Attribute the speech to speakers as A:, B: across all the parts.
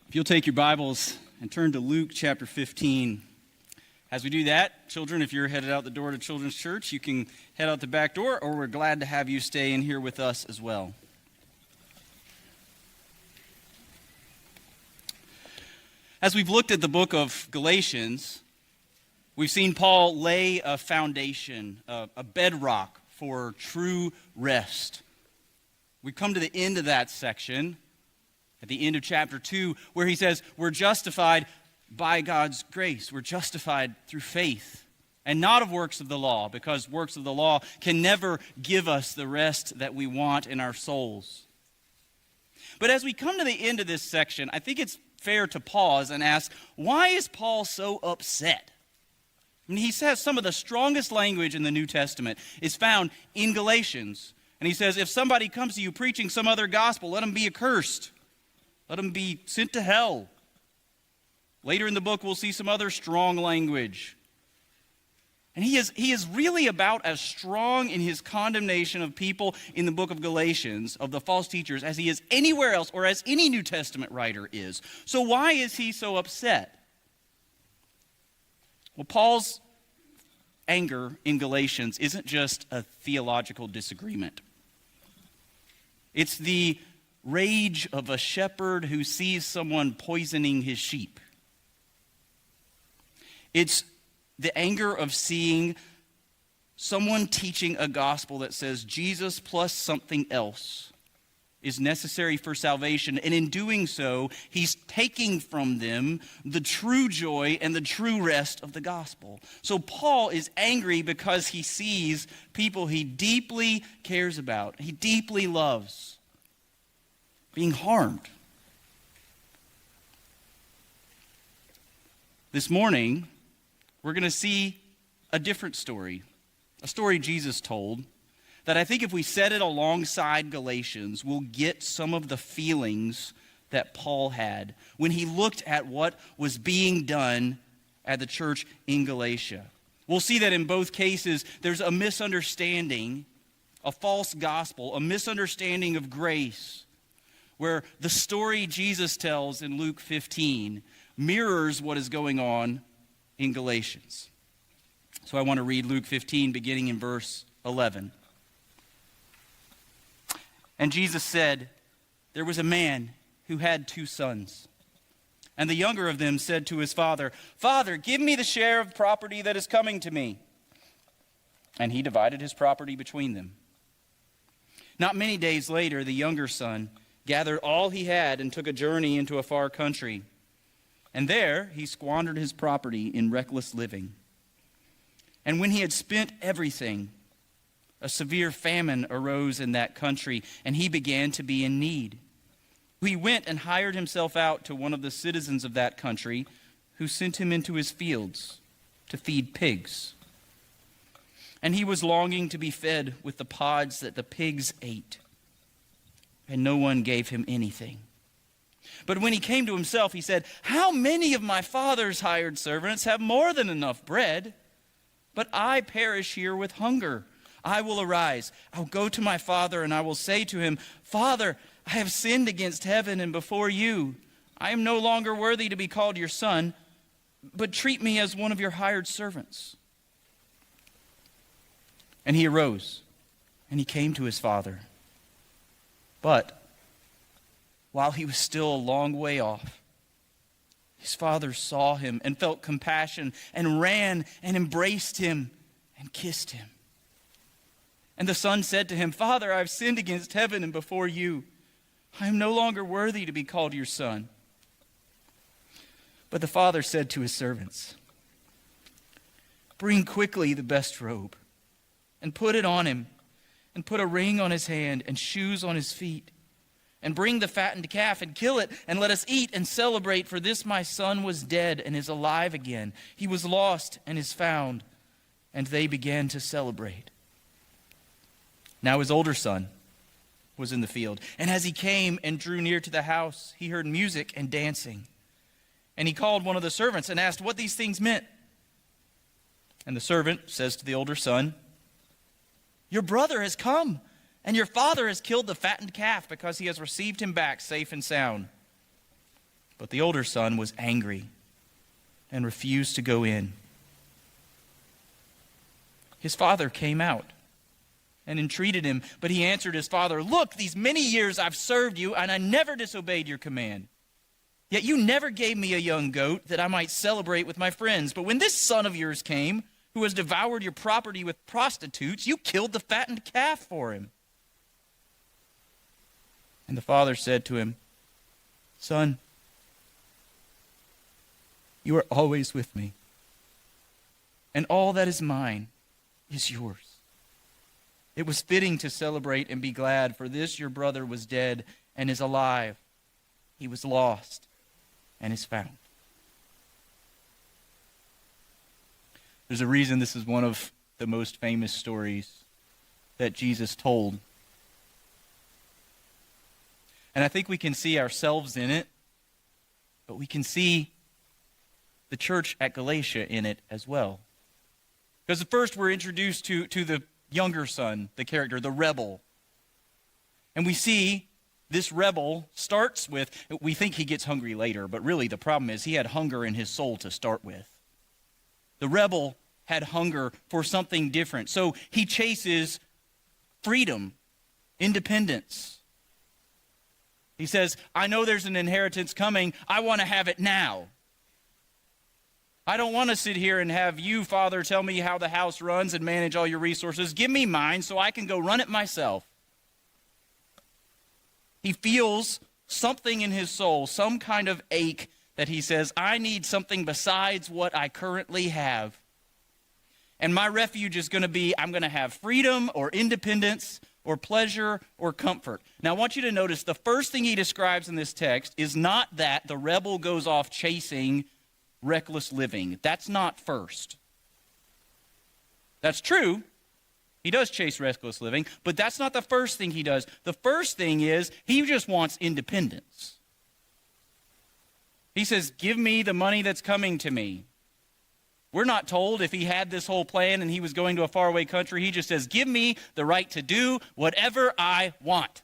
A: If you'll take your Bibles and turn to Luke chapter 15. As we do that, children, if you're headed out the door to Children's Church, you can head out the back door, or we're glad to have you stay in here with us as well. As we've looked at the book of Galatians, we've seen Paul lay a foundation, a bedrock for true rest. We've come to the end of that section, at the end of chapter 2, where he says we're justified by God's grace. We're justified through faith and not of works of the law, because works of the law can never give us the rest that we want in our souls. But as we come to the end of this section, I think it's fair to pause and ask, why is Paul so upset? I mean, he says some of the strongest language in the New Testament is found in Galatians. And he says, if somebody comes to you preaching some other gospel, let him be accursed. Let him be sent to hell. Later in the book, we'll see some other strong language. And he is really about as strong in his condemnation of people in the book of Galatians, of the false teachers, as he is anywhere else, or as any New Testament writer is. So why is he so upset? Well, Paul's anger in Galatians isn't just a theological disagreement. It's the rage of a shepherd who sees someone poisoning his sheep. It's the anger of seeing someone teaching a gospel that says Jesus plus something else is necessary for salvation, and in doing so, he's taking from them the true joy and the true rest of the gospel. So Paul is angry because he sees people he deeply cares about, he deeply loves, being harmed. This morning, we're going to see a different story, a story Jesus told, that I think if we set it alongside Galatians, we'll get some of the feelings that Paul had when he looked at what was being done at the church in Galatia. We'll see that in both cases, there's a misunderstanding, a false gospel, a misunderstanding of grace, where the story Jesus tells in Luke 15 mirrors what is going on in Galatians. So I want to read Luke 15, beginning in verse 11. And Jesus said, there was a man who had 2 sons. And the younger of them said to his father, Father, give me the share of property that is coming to me. And he divided his property between them. Not many days later, the younger son gathered all he had and took a journey into a far country. And there he squandered his property in reckless living. And when he had spent everything, a severe famine arose in that country, and he began to be in need. He went and hired himself out to one of the citizens of that country, who sent him into his fields to feed pigs. And he was longing to be fed with the pods that the pigs ate, and no one gave him anything. But when he came to himself, he said, how many of my father's hired servants have more than enough bread? But I perish here with hunger. I will arise, I'll go to my father, and I will say to him, Father, I have sinned against heaven and before you. I am no longer worthy to be called your son, but treat me as one of your hired servants. And he arose, and he came to his father. But while he was still a long way off, his father saw him and felt compassion and ran and embraced him and kissed him. And the son said to him, Father, I have sinned against heaven and before you. I am no longer worthy to be called your son. But the father said to his servants, bring quickly the best robe and put it on him, and put a ring on his hand and shoes on his feet. And bring the fattened calf and kill it, and let us eat and celebrate, for this my son was dead and is alive again. He was lost and is found. And they began to celebrate. Now his older son was in the field, and as he came and drew near to the house, he heard music and dancing. And he called one of the servants and asked what these things meant. And the servant says to the older son, your brother has come, and your father has killed the fattened calf because he has received him back safe and sound. But the older son was angry and refused to go in. His father came out and entreated him, but he answered his father, "Look, these many years I've served you, and I never disobeyed your command. Yet you never gave me a young goat that I might celebrate with my friends. But when this son of yours came, who has devoured your property with prostitutes, you killed the fattened calf for him." And the father said to him, "Son, you are always with me, and all that is mine is yours. It was fitting to celebrate and be glad, for this your brother was dead and is alive. He was lost and is found." There's a reason this is one of the most famous stories that Jesus told. And I think we can see ourselves in it, but we can see the church at Galatia in it as well. Because at first we're introduced to the younger son, the character, the rebel. And we see this rebel starts with, we think he gets hungry later, but really the problem is he had hunger in his soul to start with. The rebel had hunger for something different. So he chases freedom, independence. He says, "I know there's an inheritance coming. I want to have it now. I don't want to sit here and have you, Father, tell me how the house runs and manage all your resources. Give me mine so I can go run it myself." He feels something in his soul, some kind of ache that he says, "I need something besides what I currently have. And my refuge is going to be, I'm going to have freedom or independence or pleasure or comfort." Now I want you to notice the first thing he describes in this text is not that the rebel goes off chasing reckless living. That's not first. That's true. He does chase reckless living, but that's not the first thing he does. The first thing is he just wants independence. He says, "Give me the money that's coming to me." We're not told if he had this whole plan and he was going to a faraway country. He just says, "Give me the right to do whatever I want.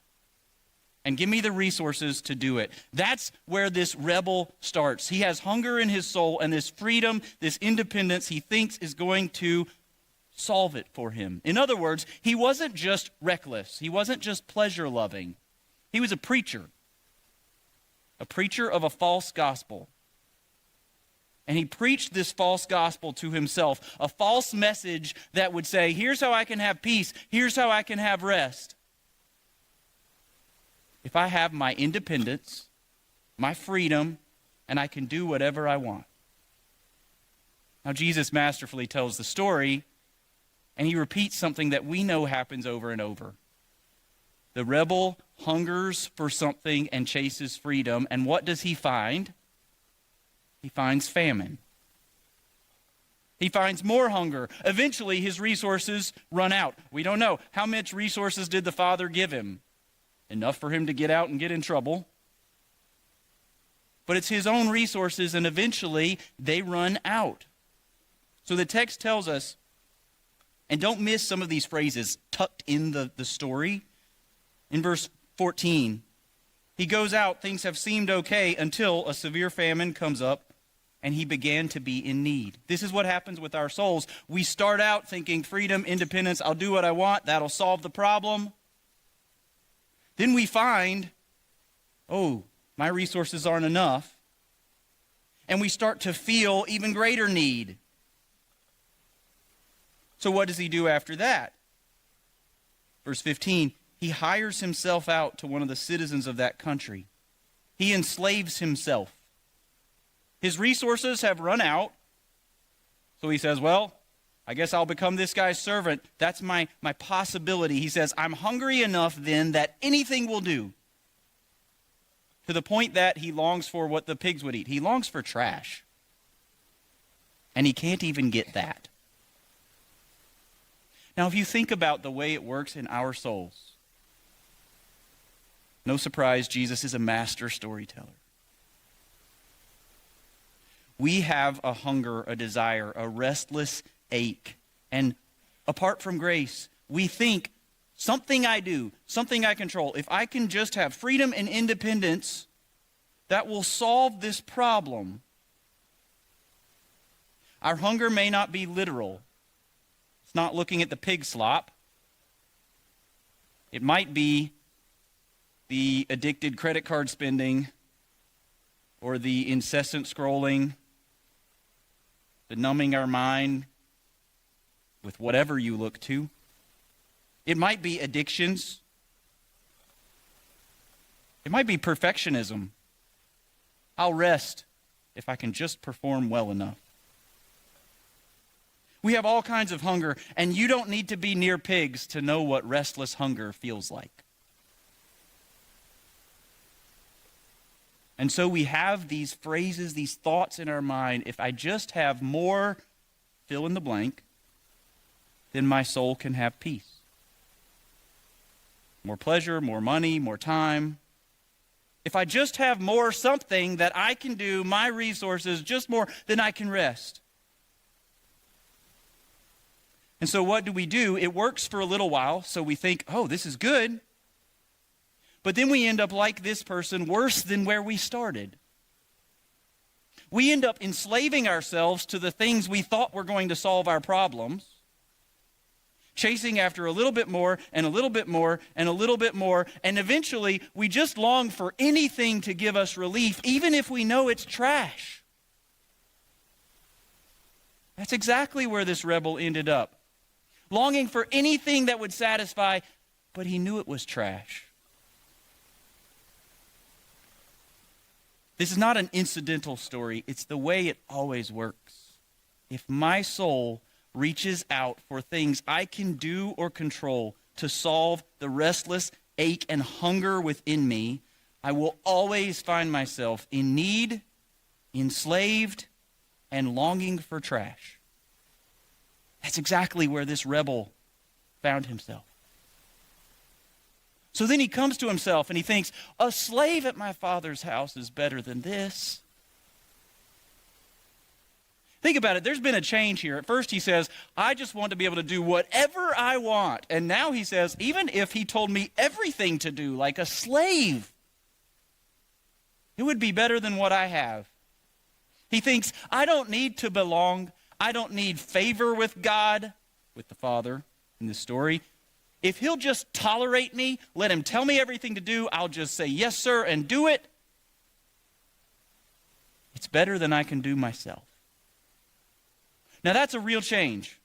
A: And give me the resources to do it." That's where this rebel starts. He has hunger in his soul, and this freedom, this independence, he thinks is going to solve it for him. In other words, he wasn't just reckless. He wasn't just pleasure-loving. He was a preacher of a false gospel. And he preached this false gospel to himself, a false message that would say, here's how I can have peace, here's how I can have rest. If I have my independence, my freedom, and I can do whatever I want. Now, Jesus masterfully tells the story, and he repeats something that we know happens over and over. The rebel hungers for something and chases freedom, and what does he find? He finds famine. He finds more hunger. Eventually, his resources run out. We don't know. How much resources did the father give him? Enough for him to get out and get in trouble. But it's his own resources, and eventually they run out. So the text tells us, and don't miss some of these phrases tucked in the story. In verse 14, he goes out, things have seemed okay until a severe famine comes up, and he began to be in need. This is what happens with our souls. We start out thinking freedom, independence, I'll do what I want, that'll solve the problem. Then we find, oh, my resources aren't enough. And we start to feel even greater need. So what does he do after that? Verse 15, he hires himself out to one of the citizens of that country. He enslaves himself. His resources have run out. So he says, well, I guess I'll become this guy's servant. That's my possibility. He says, I'm hungry enough then that anything will do. To the point that he longs for what the pigs would eat. He longs for trash. And he can't even get that. Now, if you think about the way it works in our souls, no surprise, Jesus is a master storyteller. We have a hunger, a desire, a restless ache. And apart from grace, we think something I do, something I control, if I can just have freedom and independence, that will solve this problem. Our hunger may not be literal. It's not looking at the pig slop. It might be the addicted credit card spending or the incessant scrolling, the numbing our mind with whatever you look to. It might be addictions. It might be perfectionism. I'll rest if I can just perform well enough. We have all kinds of hunger, and you don't need to be near pigs to know what restless hunger feels like. And so we have these phrases, these thoughts in our mind. If I just have more fill in the blank, then my soul can have peace. More pleasure, more money, more time. If I just have more something that I can do, my resources, just more, then I can rest. And so what do? It works for a little while, so we think, oh, this is good. But then we end up like this person, worse than where we started. We end up enslaving ourselves to the things we thought were going to solve our problems, chasing after a little bit more and a little bit more and a little bit more, and eventually we just long for anything to give us relief, even if we know it's trash. That's exactly where this rebel ended up. Longing for anything that would satisfy, but he knew it was trash. This is not an incidental story. It's the way it always works. If my soul reaches out for things I can do or control to solve the restless ache and hunger within me, I will always find myself in need, enslaved, and longing for trash. That's exactly where this rebel found himself. So then he comes to himself and he thinks, a slave at my father's house is better than this. Think about it. There's been a change here. At first he says, I just want to be able to do whatever I want. And now he says, even if he told me everything to do like a slave, it would be better than what I have. He thinks, I don't need to belong. I don't need favor with God, with the Father in this story. If he'll just tolerate me, let him tell me everything to do, I'll just say yes, sir, and do it. It's better than I can do myself. Now that's a real change.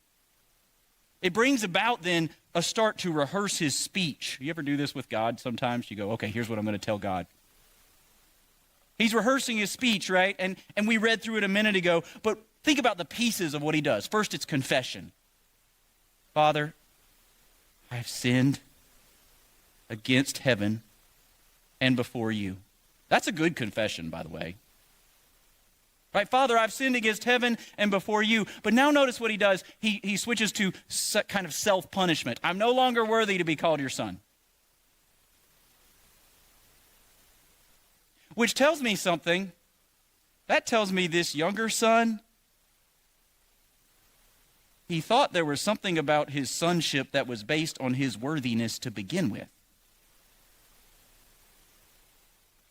A: It brings about then a start to rehearse his speech. You ever do this with God sometimes? You go, okay, here's what I'm going to tell God. He's rehearsing his speech, right? And we read through it a minute ago, but think about the pieces of what he does. First, it's confession. Father, I have sinned against heaven and before you. That's a good confession, by the way. Right, Father, I've sinned against heaven and before you. But now notice what he does. He switches to kind of self-punishment. I'm no longer worthy to be called your son. Which tells me something. That tells me this younger son, he thought there was something about his sonship that was based on his worthiness to begin with.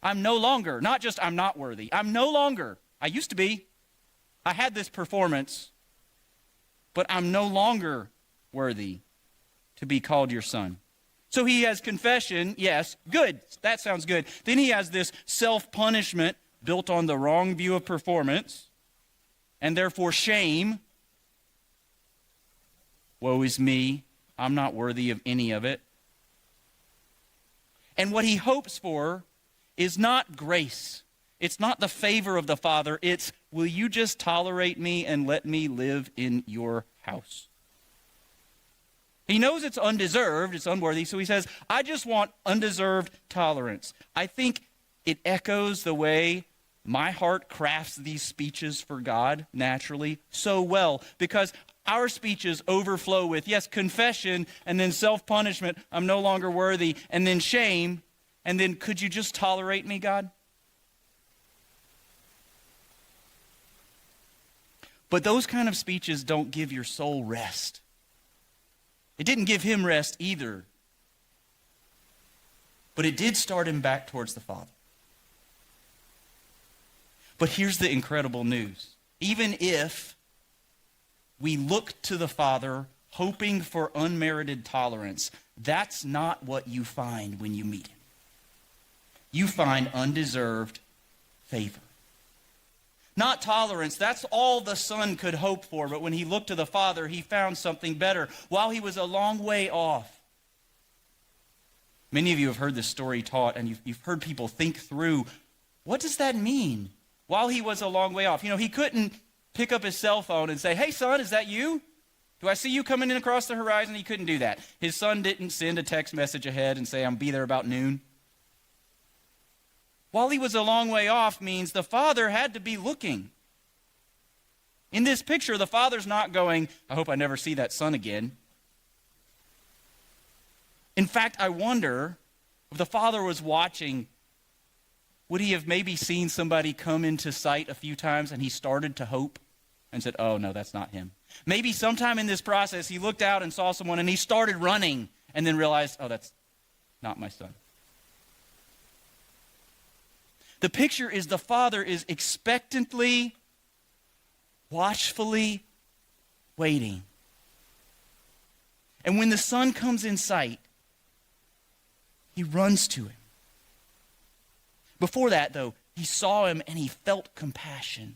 A: I'm no longer, not just I'm not worthy, I'm no longer. I used to be. I had this performance, but I'm no longer worthy to be called your son. So he has confession, yes, good, that sounds good. Then he has this self-punishment built on the wrong view of performance, and therefore shame. Woe is me, I'm not worthy of any of it. And what he hopes for is not grace. It's not the favor of the Father. It's, will you just tolerate me and let me live in your house? He knows it's undeserved, it's unworthy, so he says, I just want undeserved tolerance. I think it echoes the way my heart crafts these speeches for God naturally so well, because our speeches overflow with, yes, confession, and then self-punishment, I'm no longer worthy, and then shame, and then could you just tolerate me, God? But those kind of speeches don't give your soul rest. It didn't give him rest either. But it did start him back towards the Father. But here's the incredible news. Even if we look to the Father hoping for unmerited tolerance, that's not what you find when you meet him. You find undeserved favor. Not tolerance, that's all the Son could hope for, but when he looked to the Father, he found something better while he was a long way off. Many of you have heard this story taught, and you've heard people think through, what does that mean? While he was a long way off. You know, he couldn't pick up his cell phone and say, hey, son, is that you? Do I see you coming in across the horizon? He couldn't do that. His son didn't send a text message ahead and say, I'll be there about noon. While he was a long way off means the Father had to be looking. In this picture, the Father's not going, I hope I never see that son again. In fact, I wonder if the Father was watching, would he have maybe seen somebody come into sight a few times and he started to hope and said, oh, no, that's not him. Maybe sometime in this process he looked out and saw someone and he started running and then realized, oh, that's not my son. The picture is the Father is expectantly, watchfully waiting. And when the Son comes in sight, he runs to him. Before that, though, he saw him and he felt compassion.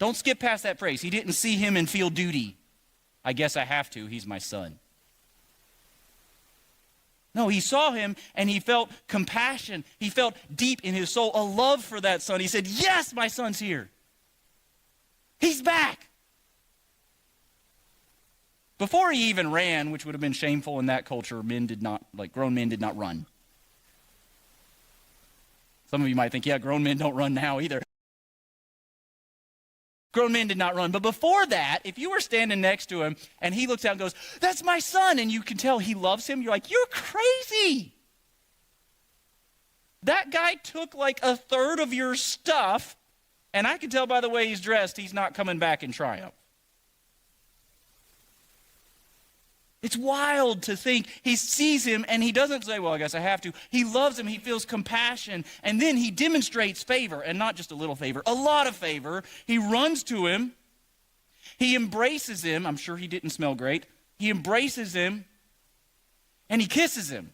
A: Don't skip past that phrase. He didn't see him and feel duty. I guess I have to. He's my son. No, he saw him and he felt compassion. He felt deep in his soul a love for that son. He said, yes, my son's here. He's back. Before he even ran, which would have been shameful in that culture, grown men did not run. Some of you might think, yeah, grown men don't run now either. Grown men did not run. But before that, if you were standing next to him and he looks out and goes, that's my son, and you can tell he loves him, you're like, you're crazy. That guy took like a third of your stuff, and I can tell by the way he's dressed, he's not coming back in triumph. It's wild to think he sees him and he doesn't say, well, I guess I have to. He loves him. He feels compassion. And then he demonstrates favor, and not just a little favor, a lot of favor. He runs to him. He embraces him. I'm sure he didn't smell great. He embraces him and he kisses him.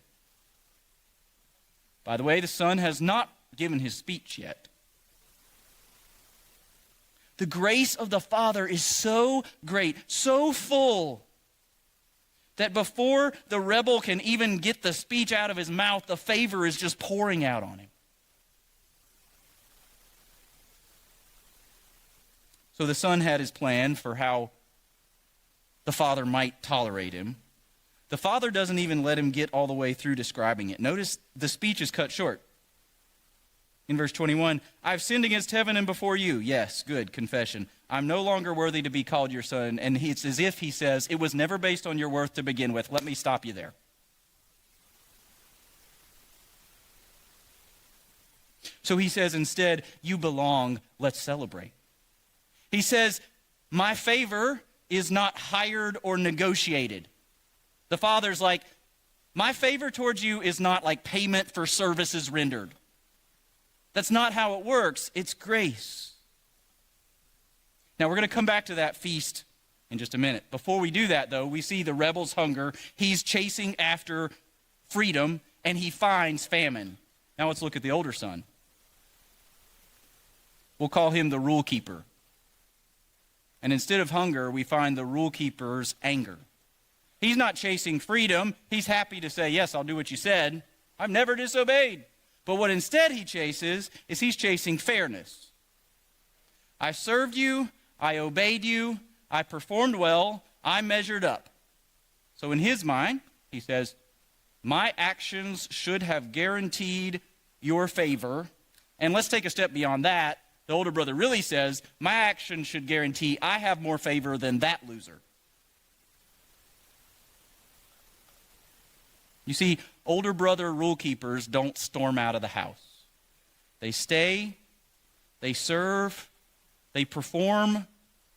A: By the way, the Son has not given his speech yet. The grace of the Father is so great, so full, that before the rebel can even get the speech out of his mouth, the favor is just pouring out on him. So the Son had his plan for how the Father might tolerate him. The Father doesn't even let him get all the way through describing it. Notice the speech is cut short. In verse 21, I've sinned against heaven and before you. Yes, good, confession. I'm no longer worthy to be called your son. And it's as if he says, it was never based on your worth to begin with. Let me stop you there. So he says instead, you belong, let's celebrate. He says, my favor is not hired or negotiated. The Father's like, my favor towards you is not like payment for services rendered. That's not how it works. It's grace. Now, we're going to come back to that feast in just a minute. Before we do that, though, we see the rebel's hunger. He's chasing after freedom, and he finds famine. Now, let's look at the older son. We'll call him the rule keeper. And instead of hunger, we find the rule keeper's anger. He's not chasing freedom. He's happy to say, yes, I'll do what you said. I've never disobeyed. But what instead he chases is he's chasing fairness. I served you, I obeyed you, I performed well, I measured up. So in his mind, he says, my actions should have guaranteed your favor. And let's take a step beyond that. The older brother really says, my actions should guarantee I have more favor than that loser. You see, older brother rule keepers don't storm out of the house. They stay, they serve, they perform,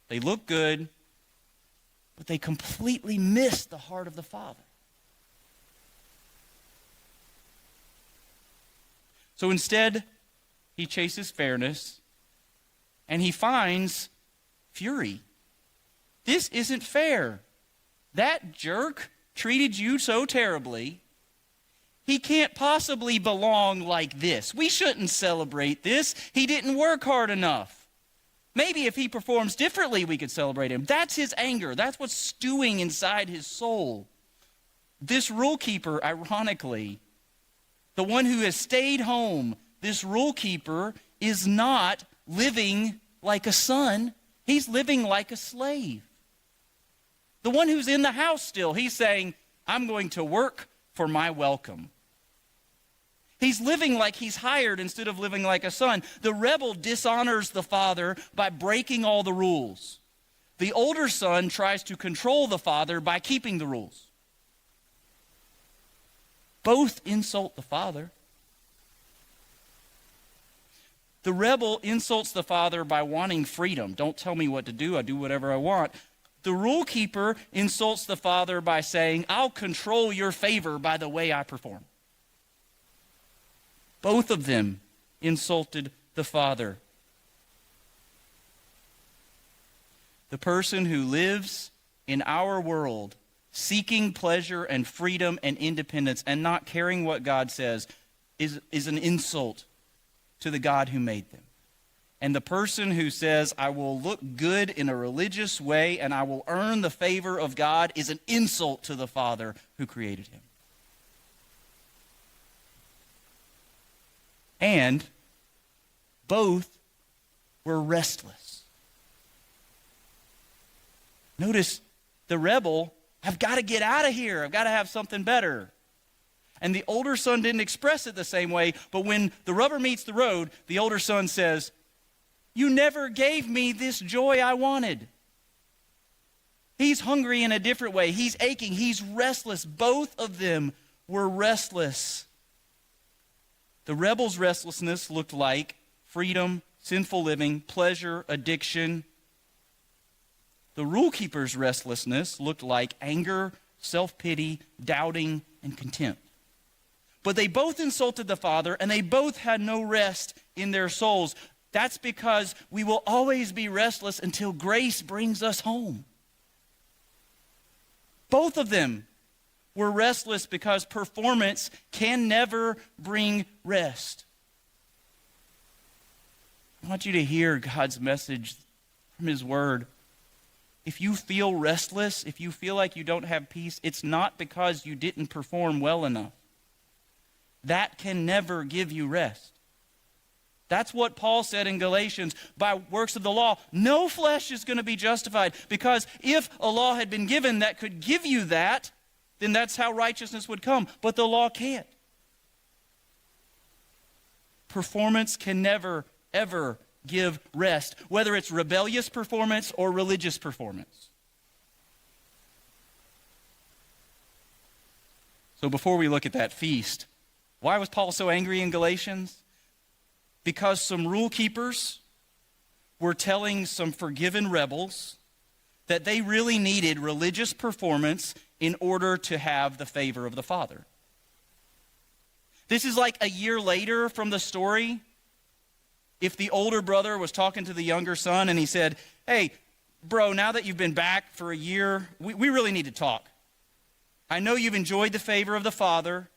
A: they look good, but they completely miss the heart of the Father. So instead, he chases fairness, and he finds fury. This isn't fair. That jerk treated you so terribly. He can't possibly belong like this. We shouldn't celebrate this. He didn't work hard enough. Maybe if he performs differently, we could celebrate him. That's his anger. That's what's stewing inside his soul. This rule keeper, ironically, the one who has stayed home, this rule keeper is not living like a son. He's living like a slave. The one who's in the house still, he's saying, I'm going to work for my welcome. He's living like he's hired instead of living like a son. The rebel dishonors the father by breaking all the rules. The older son tries to control the father by keeping the rules. Both insult the father. The rebel insults the father by wanting freedom. Don't tell me what to do. I do whatever I want. The rule keeper insults the father by saying, I'll control your favor by the way I perform. Both of them insulted the father. The person who lives in our world seeking pleasure and freedom and independence and not caring what God says is an insult to the God who made them. And the person who says, I will look good in a religious way and I will earn the favor of God is an insult to the Father who created him. And both were restless. Notice the rebel, I've got to get out of here. I've got to have something better. And the older son didn't express it the same way, but when the rubber meets the road, the older son says, you never gave me this joy I wanted. He's hungry in a different way. He's aching. He's restless. Both of them were restless. The rebel's restlessness looked like freedom, sinful living, pleasure, addiction. The rule keeper's restlessness looked like anger, self-pity, doubting, and contempt. But they both insulted the Father, and they both had no rest in their souls. That's because we will always be restless until grace brings us home. Both of them were restless because performance can never bring rest. I want you to hear God's message from His Word. If you feel restless, if you feel like you don't have peace, it's not because you didn't perform well enough. That can never give you rest. That's what Paul said in Galatians, by works of the law, no flesh is going to be justified. Because if a law had been given that could give you that, then that's how righteousness would come. But the law can't. Performance can never, ever give rest, whether it's rebellious performance or religious performance. So before we look at that feast, why was Paul so angry in Galatians? Because some rule keepers were telling some forgiven rebels that they really needed religious performance in order to have the favor of the Father. This is like a year later from the story. If the older brother was talking to the younger son and he said, hey, bro, now that you've been back for a year, we really need to talk. I know you've enjoyed the favor of the Father,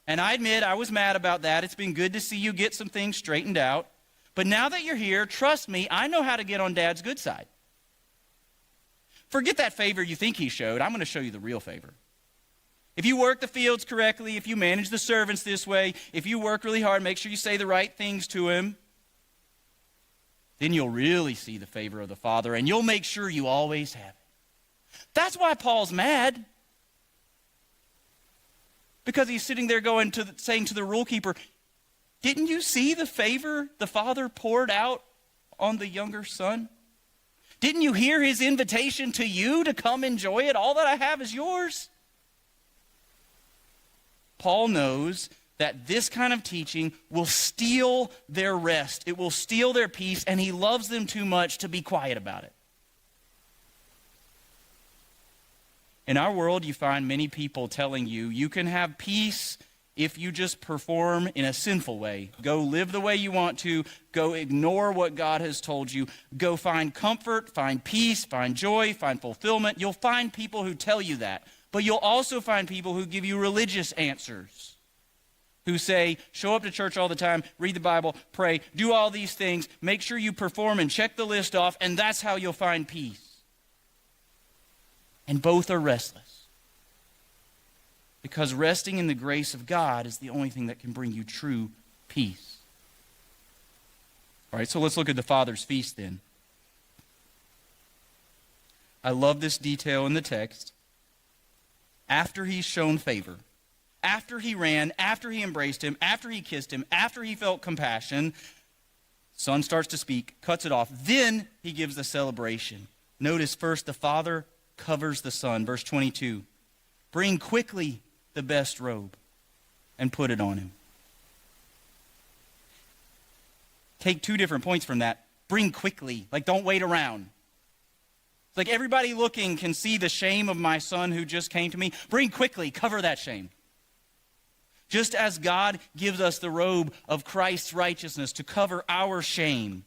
A: and I admit I was mad about that. It's been good to see you get some things straightened out. But now that you're here, trust me, I know how to get on Dad's good side. Forget that favor you think he showed. I'm going to show you the real favor. If you work the fields correctly, if you manage the servants this way, if you work really hard, make sure you say the right things to him, then you'll really see the favor of the Father, and you'll make sure you always have it. That's why Paul's mad. Because he's sitting there saying to the rule keeper, didn't you see the favor the Father poured out on the younger son? Didn't you hear his invitation to you to come enjoy it? All that I have is yours. Paul knows that this kind of teaching will steal their rest. It will steal their peace, and he loves them too much to be quiet about it. In our world, you find many people telling you, you can have peace if you just perform in a sinful way. Go live the way you want to. Go ignore what God has told you. Go find comfort, find peace, find joy, find fulfillment. You'll find people who tell you that. But you'll also find people who give you religious answers, who say, show up to church all the time, read the Bible, pray, do all these things, make sure you perform and check the list off, and that's how you'll find peace. And both are restless. Because resting in the grace of God is the only thing that can bring you true peace. All right, so let's look at the Father's feast then. I love this detail in the text. After he's shown favor, after he ran, after he embraced him, after he kissed him, after he felt compassion, Son starts to speak, cuts it off. Then he gives the celebration. Notice first the Father covers the Son. Verse 22. Bring quickly the best robe and put it on him. Take two different points from that. Bring quickly, like don't wait around. It's like everybody looking can see the shame of my son who just came to me. Bring quickly, cover that shame. Just as God gives us the robe of Christ's righteousness to cover our shame.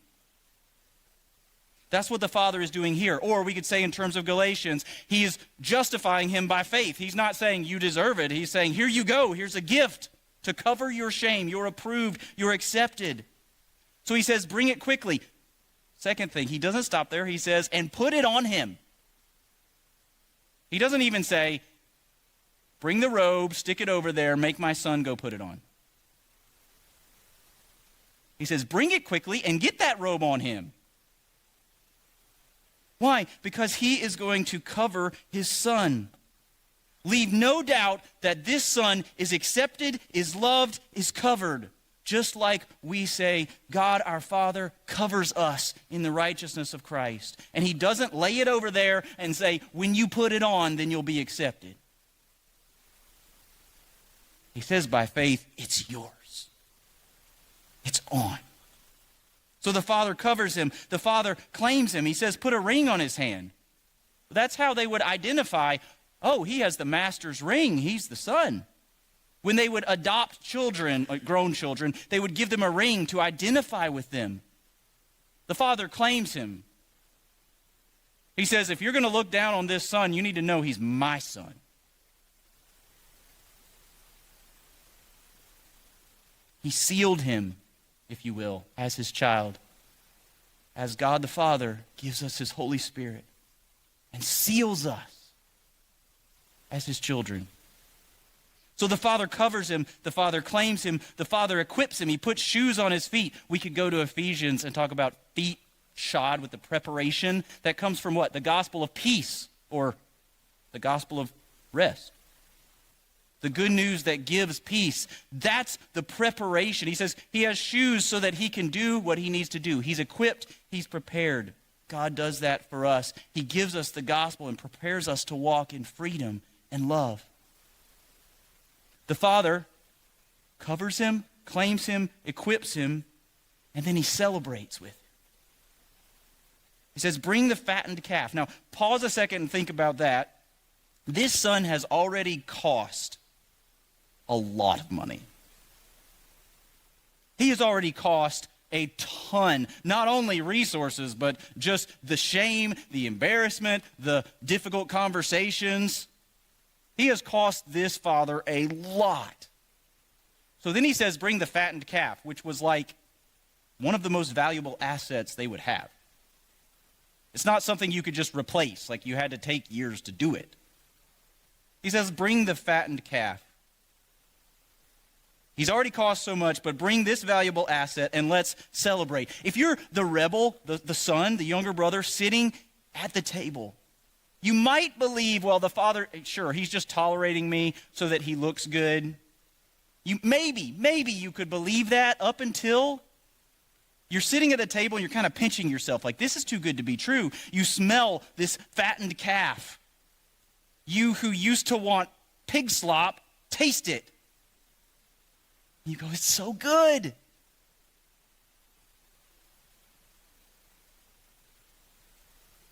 A: That's what the Father is doing here. Or we could say in terms of Galatians, he is justifying him by faith. He's not saying you deserve it. He's saying, here you go. Here's a gift to cover your shame. You're approved. You're accepted. So he says, bring it quickly. Second thing, he doesn't stop there. He says, and put it on him. He doesn't even say, bring the robe, stick it over there, make my son go put it on. He says, bring it quickly and get that robe on him. Why? Because he is going to cover his son. Leave no doubt that this son is accepted, is loved, is covered. Just like we say, God our Father covers us in the righteousness of Christ. And he doesn't lay it over there and say, when you put it on, then you'll be accepted. He says by faith, it's yours. It's on. So the Father covers him. The Father claims him. He says, put a ring on his hand. That's how they would identify, oh, he has the master's ring. He's the son. When they would adopt children, like grown children, they would give them a ring to identify with them. The Father claims him. He says, if you're going to look down on this son, you need to know he's my son. He sealed him, if you will, as his child. As God the Father gives us his Holy Spirit and seals us as his children. So the Father covers him, the Father claims him, the Father equips him, he puts shoes on his feet. We could go to Ephesians and talk about feet shod with the preparation that comes from what? The gospel of peace, or the gospel of rest. The good news that gives peace. That's the preparation. He says he has shoes so that he can do what he needs to do. He's equipped, he's prepared. God does that for us. He gives us the gospel and prepares us to walk in freedom and love. The Father covers him, claims him, equips him, and then he celebrates with him. He says, bring the fattened calf. Now, pause a second and think about that. This son has already cost a lot of money. He has already cost a ton, not only resources, but just the shame, the embarrassment, the difficult conversations. He has cost this father a lot. So then he says, bring the fattened calf, which was like one of the most valuable assets they would have. It's not something you could just replace, like you had to take years to do it. He says, bring the fattened calf. He's already cost so much, but bring this valuable asset and let's celebrate. If you're the rebel, the son, the younger brother, sitting at the table, you might believe, well, the father, sure, he's just tolerating me so that he looks good. Maybe you could believe that up until you're sitting at a table and you're kind of pinching yourself like, this is too good to be true. You smell this fattened calf. You who used to want pig slop, taste it. You go, it's so good.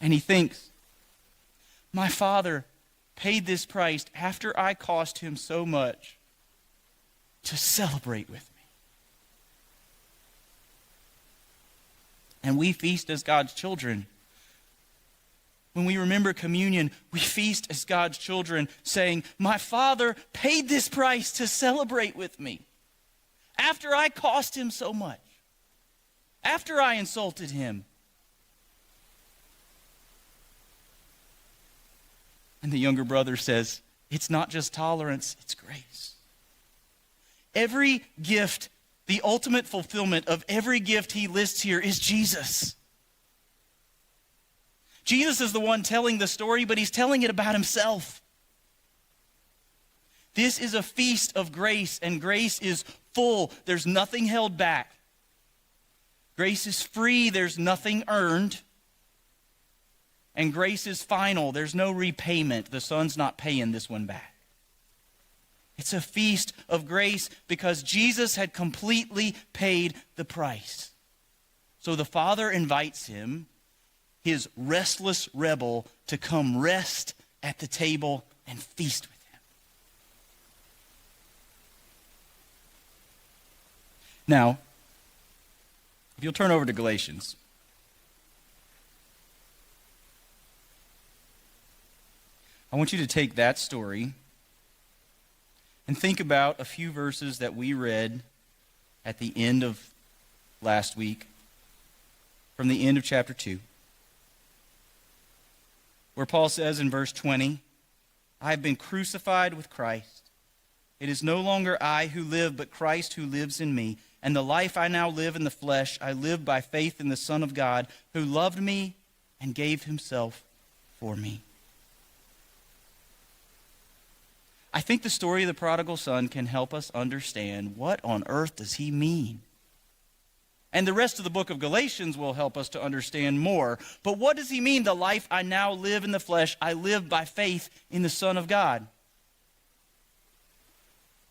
A: And he thinks, my father paid this price after I cost him so much. to celebrate with me. And we feast as God's children. When we remember communion, we feast as God's children, saying, my Father paid this price to celebrate with me. After I cost him so much. After I insulted him. And the younger brother says, it's not just tolerance, it's grace. Every gift, the ultimate fulfillment of every gift he lists here is Jesus. Jesus is the one telling the story, but he's telling it about himself. This is a feast of grace, and grace is full. There's nothing held back. Grace is free. There's nothing earned. And grace is final. There's no repayment. The Son's not paying this one back. It's a feast of grace because Jesus had completely paid the price. So the Father invites him, his restless rebel, to come rest at the table and feast with him. Now, if you'll turn over to Galatians. I want you to take that story and think about a few verses that we read at the end of last week, from the end of chapter 2, where Paul says in verse 20, I have been crucified with Christ. It is no longer I who live, but Christ who lives in me. And the life I now live in the flesh, I live by faith in the Son of God, who loved me and gave himself for me. I think the story of the prodigal son can help us understand what on earth does he mean. And the rest of the book of Galatians will help us to understand more. But what does he mean, the life I now live in the flesh, I live by faith in the Son of God?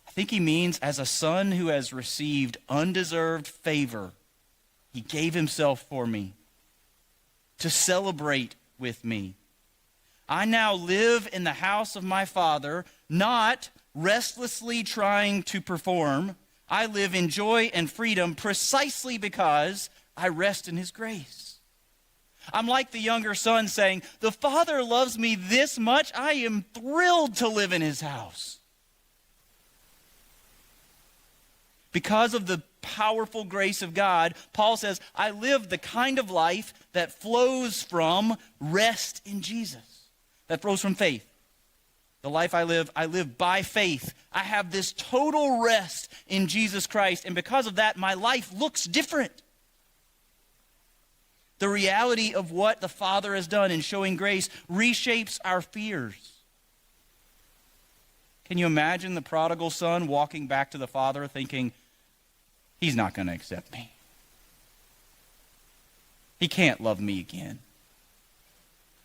A: I think he means as a son who has received undeserved favor, he gave himself for me to celebrate with me. I now live in the house of my Father, not restlessly trying to perform. I live in joy and freedom precisely because I rest in his grace. I'm like the younger son saying, the Father loves me this much, I am thrilled to live in his house. Because of the powerful grace of God, Paul says, I live the kind of life that flows from rest in Jesus. That flows from faith. The life I live by faith. I have this total rest in Jesus Christ, and because of that, my life looks different. The reality of what the Father has done in showing grace reshapes our fears. Can you imagine the prodigal son walking back to the Father thinking, he's not going to accept me. He can't love me again.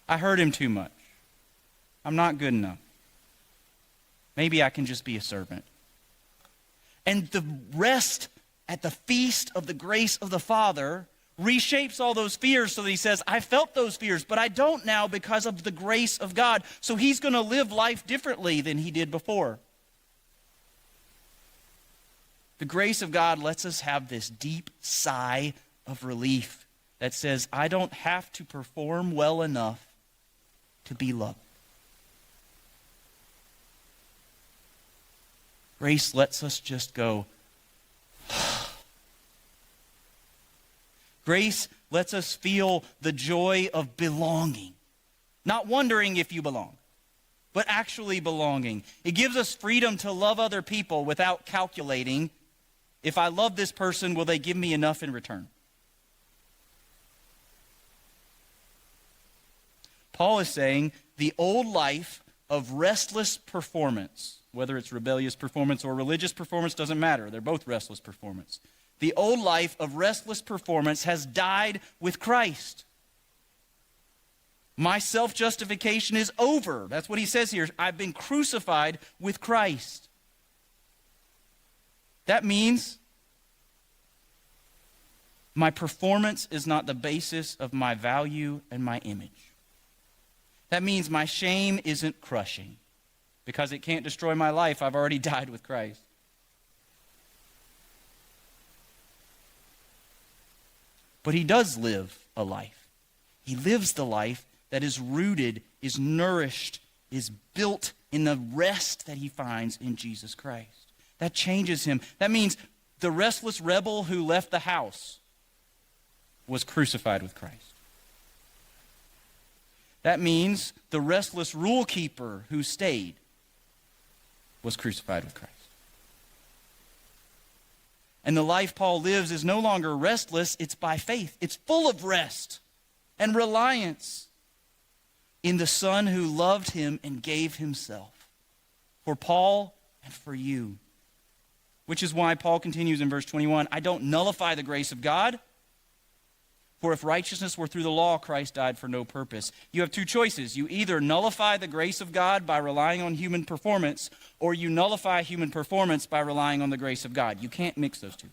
A: I hurt him too much. I'm not good enough. Maybe I can just be a servant. And the rest at the feast of the grace of the Father reshapes all those fears so that he says, I felt those fears, but I don't now because of the grace of God. So he's going to live life differently than he did before. The grace of God lets us have this deep sigh of relief that says, I don't have to perform well enough to be loved. Grace lets us just go. Grace lets us feel the joy of belonging. Not wondering if you belong, but actually belonging. It gives us freedom to love other people without calculating, if I love this person, will they give me enough in return? Paul is saying the old life of restless performance, whether it's rebellious performance or religious performance, doesn't matter. They're both restless performance. The old life of restless performance has died with Christ. My self-justification is over. That's what he says here. I've been crucified with Christ. That means my performance is not the basis of my value and my image. That means my shame isn't crushing. Because it can't destroy my life, I've already died with Christ. But he does live a life. He lives the life that is rooted, is nourished, is built in the rest that he finds in Jesus Christ. That changes him. That means the restless rebel who left the house was crucified with Christ. That means the restless rule keeper who stayed was crucified with Christ. And the life Paul lives is no longer restless, it's by faith. It's full of rest and reliance in the Son who loved him and gave himself for Paul and for you. Which is why Paul continues in verse 21, I don't nullify the grace of God, for if righteousness were through the law, Christ died for no purpose. You have two choices. You either nullify the grace of God by relying on human performance, or you nullify human performance by relying on the grace of God. You can't mix those two.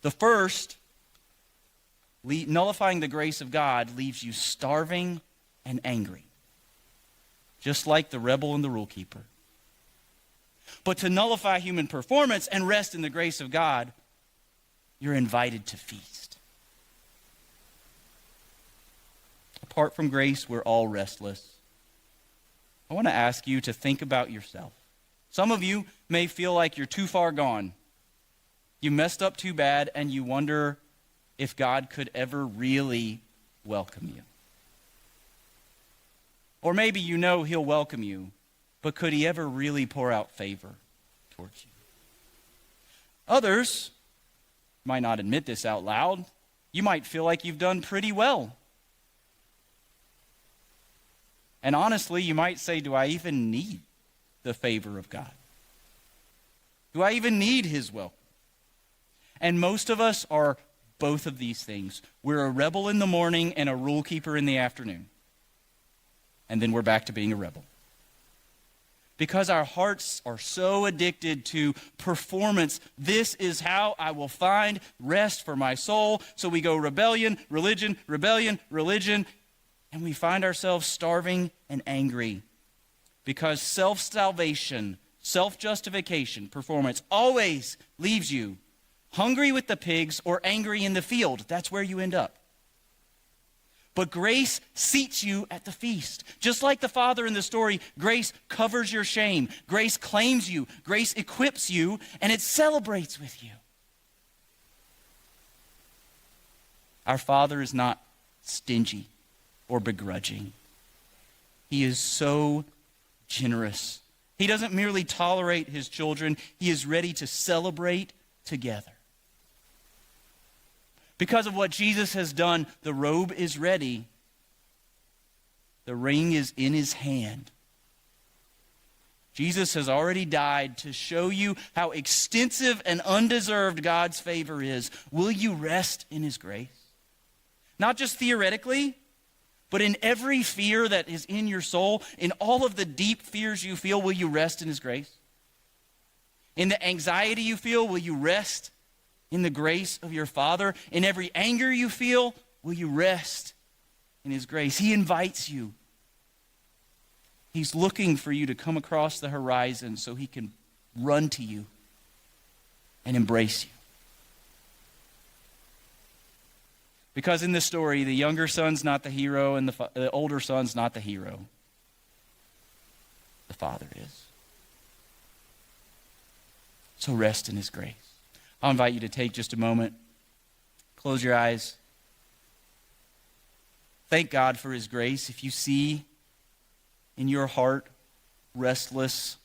A: The first, nullifying the grace of God, leaves you starving and angry, just like the rebel and the rule keeper. But to nullify human performance and rest in the grace of God, you're invited to feast. Apart from grace, we're all restless. I want to ask you to think about yourself. Some of you may feel like you're too far gone. You messed up too bad, and you wonder if God could ever really welcome you. Or maybe you know he'll welcome you, but could he ever really pour out favor towards you? Others might not admit this out loud. You might feel like you've done pretty well. And honestly, you might say, do I even need the favor of God? Do I even need his welcome? And most of us are both of these things. We're a rebel in the morning and a rule keeper in the afternoon. And then we're back to being a rebel. Because our hearts are so addicted to performance. This is how I will find rest for my soul. So we go rebellion, religion, rebellion, religion, and we find ourselves starving and angry. Because self-salvation, self-justification, performance always leaves you hungry with the pigs or angry in the field. That's where you end up. But grace seats you at the feast. Just like the father in the story, grace covers your shame. Grace claims you. Grace equips you, and it celebrates with you. Our Father is not stingy or begrudging. He is so generous. He doesn't merely tolerate his children. He is ready to celebrate together. Because of what Jesus has done, the robe is ready. The ring is in his hand. Jesus has already died to show you how extensive and undeserved God's favor is. Will you rest in his grace? Not just theoretically, but in every fear that is in your soul, in all of the deep fears you feel, will you rest in his grace? In the anxiety you feel, will you rest in the grace of your Father? In every anger you feel, will you rest in his grace? He invites you. He's looking for you to come across the horizon so he can run to you and embrace you. Because in this story, the younger son's not the hero and the older son's not the hero. The Father is. So rest in his grace. I'll invite you to take just a moment. Close your eyes. Thank God for his grace. If you see in your heart restless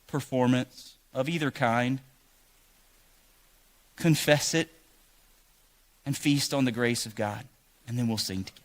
A: performance of either kind, confess it and feast on the grace of God. And then we'll sing together.